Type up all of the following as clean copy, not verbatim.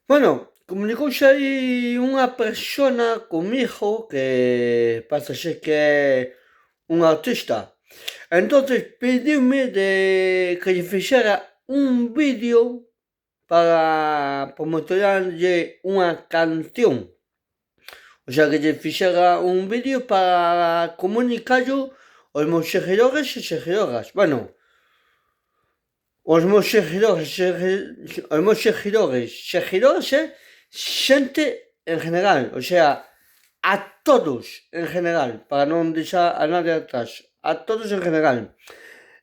Bueno, comunicouse aí unha persona comigo que parece ser que é un artista. Entonces pediume de que lle fixera un vídeo para promocionarlle unha canción. O sea, que lle fixera un vídeo para comunicallo aos meus seguidores e seguidoras. Bueno, seguidores é xente en general, o sea, a todos en general, para non deixar a nadie atrás, a todos en general.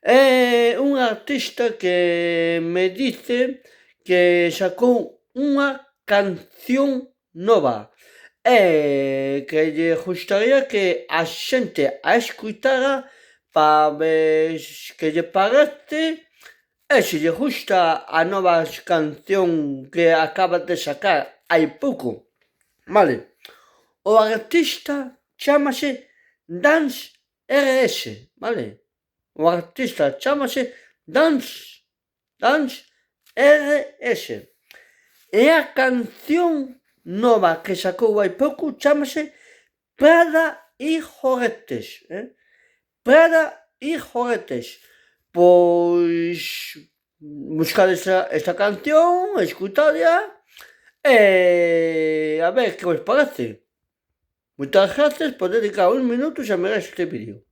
É un artista que me dice que sacou unha canción nova e que lle gustaría que a xente a escoitara para ver que lle parece e se lle gusta a nova canción que acaba de sacar hai pouco, vale? O artista chámase Dance RS, vale? O artista chámase Dance RS. E a canción nova que sacou hai pouco chámase Prada y Joguetes, Prada y Joguetes. Pois buscar esta canción, escoitalla e a ver que vos parece. Moitas gracias por dedicar uns minutos a mirar este vídeo.